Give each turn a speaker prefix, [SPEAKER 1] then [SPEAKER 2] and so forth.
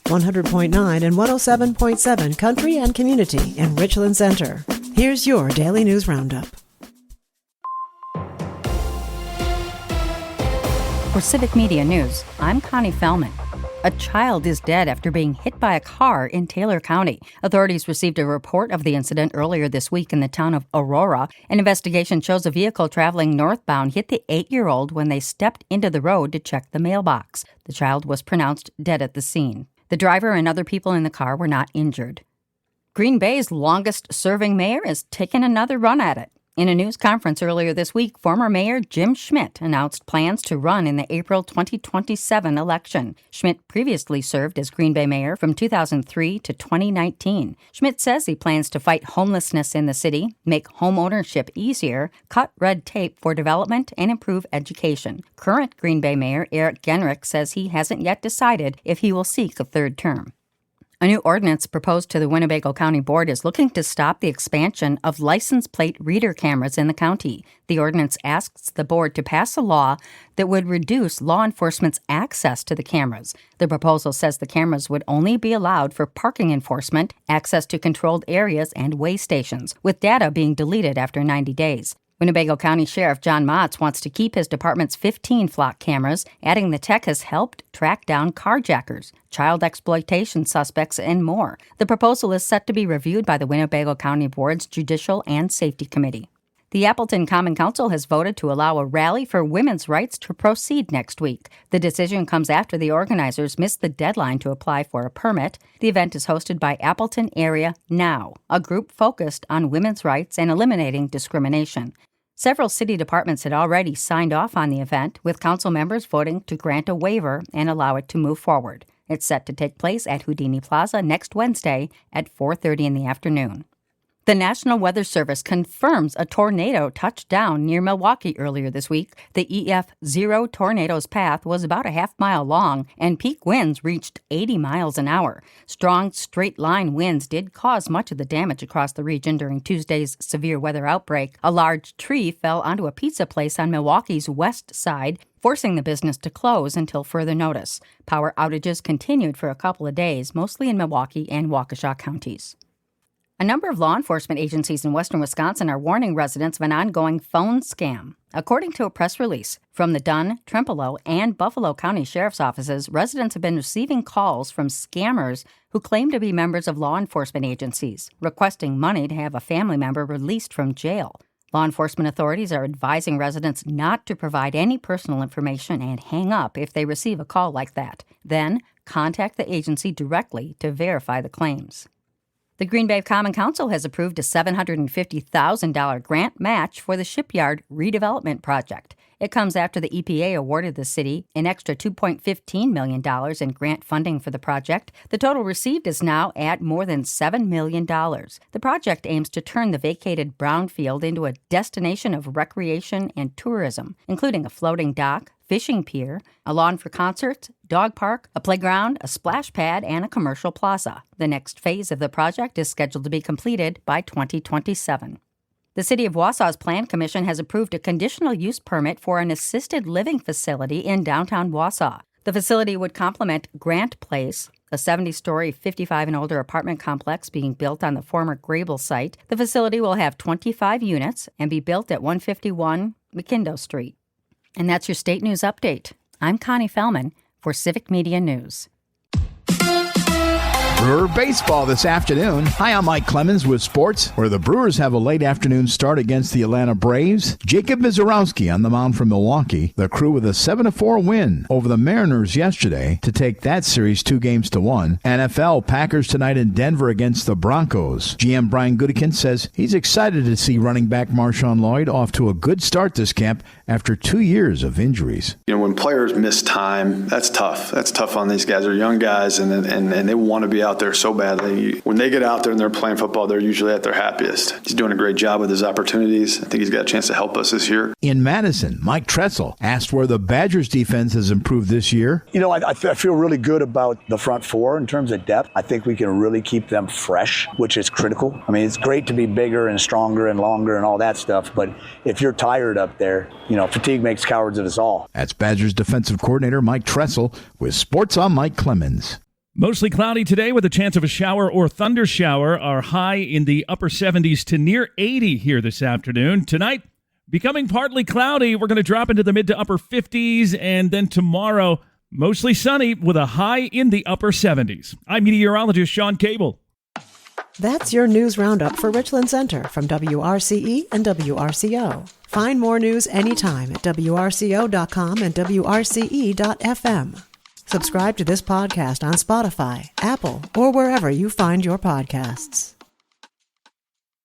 [SPEAKER 1] 100.9 and 107.7 Country and Community in Richland Center. Here's your Daily News Roundup.
[SPEAKER 2] For Civic Media News, I'm Connie Fellman. A child is dead after being hit by a car in Taylor County. Authorities received a report of the incident earlier this week in the town of Aurora. An investigation shows a vehicle traveling northbound hit the 8-year-old when they stepped into the road to check the mailbox. The child was pronounced dead at the scene. The driver and other people in the car were not injured. Green Bay's longest-serving mayor is taking another run at it. In a news conference earlier this week, former Mayor Jim Schmidt announced plans to run in the April 2027 election. Schmidt previously served as Green Bay mayor from 2003 to 2019. Schmidt says he plans to fight homelessness in the city, make home ownership easier, cut red tape for development, and improve education. Current Green Bay Mayor Eric Genrich says he hasn't yet decided if he will seek a third term. A new ordinance proposed to the Winnebago County Board is looking to stop the expansion of license plate reader cameras in the county. The ordinance asks the board to pass a law that would reduce law enforcement's access to the cameras. The proposal says the cameras would only be allowed for parking enforcement, access to controlled areas, and way stations, with data being deleted after 90 days. Winnebago County Sheriff John Motz wants to keep his department's 15 flock cameras, adding the tech has helped track down carjackers, child exploitation suspects, and more. The proposal is set to be reviewed by the Winnebago County Board's Judicial and Safety Committee. The Appleton Common Council has voted to allow a rally for women's rights to proceed next week. The decision comes after the organizers missed the deadline to apply for a permit. The event is hosted by Appleton Area Now, a group focused on women's rights and eliminating discrimination. Several city departments had already signed off on the event, with council members voting to grant a waiver and allow it to move forward. It's set to take place at Houdini Plaza next Wednesday at 4:30 in the afternoon. The National Weather Service confirms a tornado touched down near Milwaukee earlier this week. The EF0 tornado's path was about a half-mile long, and peak winds reached 80 miles an hour. Strong, straight-line winds did cause much of the damage across the region during Tuesday's severe weather outbreak. A large tree fell onto a pizza place on Milwaukee's west side, forcing the business to close until further notice. Power outages continued for a couple of days, mostly in Milwaukee and Waukesha counties. A number of law enforcement agencies in western Wisconsin are warning residents of an ongoing phone scam. According to a press release from the Dunn, Trempealeau, and Buffalo County Sheriff's offices, residents have been receiving calls from scammers who claim to be members of law enforcement agencies, requesting money to have a family member released from jail. Law enforcement authorities are advising residents not to provide any personal information and hang up if they receive a call like that. Then, contact the agency directly to verify the claims. The Green Bay Common Council has approved a $750,000 grant match for the shipyard redevelopment project. It comes after the EPA awarded the city an extra $2.15 million in grant funding for the project. The total received is now at more than $7 million. The project aims to turn the vacated brownfield into a destination of recreation and tourism, including a floating dock, fishing pier, a lawn for concerts, dog park, a playground, a splash pad, and a commercial plaza. The next phase of the project is scheduled to be completed by 2027. The City of Wausau's Plan Commission has approved a conditional use permit for an assisted living facility in downtown Wausau. The facility would complement Grant Place, a 70-story 55 and older apartment complex being built on the former Grable site. The facility will have 25 units and be built at 151 McKindo Street. And that's your state news update. I'm Connie Fellman for Civic Media News.
[SPEAKER 3] Brewer baseball this afternoon. Hi, I'm Mike Clemens with sports, where the Brewers have a late afternoon start against the Atlanta Braves. Jacob Mizorowski on the mound for Milwaukee. The Crew with a 7-4 win over the Mariners yesterday to take that series 2-1. NFL Packers tonight in Denver against the Broncos. GM Brian Gutekunst says he's excited to see running back Marshawn Lloyd off to a good start this camp after 2 years of injuries.
[SPEAKER 4] You know, when players miss time, that's tough. That's tough on these guys. They're young guys, and they want to be out there so badly. When they get out there and they're playing football, they're usually at their happiest. He's doing a great job with his opportunities. I think he's got a chance to help us this year.
[SPEAKER 3] In Madison, Mike Tressel asked where the Badgers' defense has improved this year.
[SPEAKER 5] You know, I feel really good about the front four in terms of depth. I think we can really keep them fresh, which is critical. I mean, it's great to be bigger and stronger and longer and all that stuff, but if you're tired up there, you know, fatigue makes cowards of us all.
[SPEAKER 3] That's Badgers defensive coordinator Mike Tressel with Sports on Mike Clemens.
[SPEAKER 6] Mostly cloudy today with a chance of a shower or thunder shower. Our high in the upper 70s to near 80 here this afternoon. Tonight, becoming partly cloudy. We're going to drop into the mid to upper 50s. And then tomorrow, mostly sunny with a high in the upper 70s. I'm meteorologist Sean Cable.
[SPEAKER 1] That's your news roundup for Richland Center from WRCE and WRCO. Find more news anytime at WRCO.com and WRCE.FM. Subscribe to this podcast on Spotify, Apple, or wherever you find your podcasts.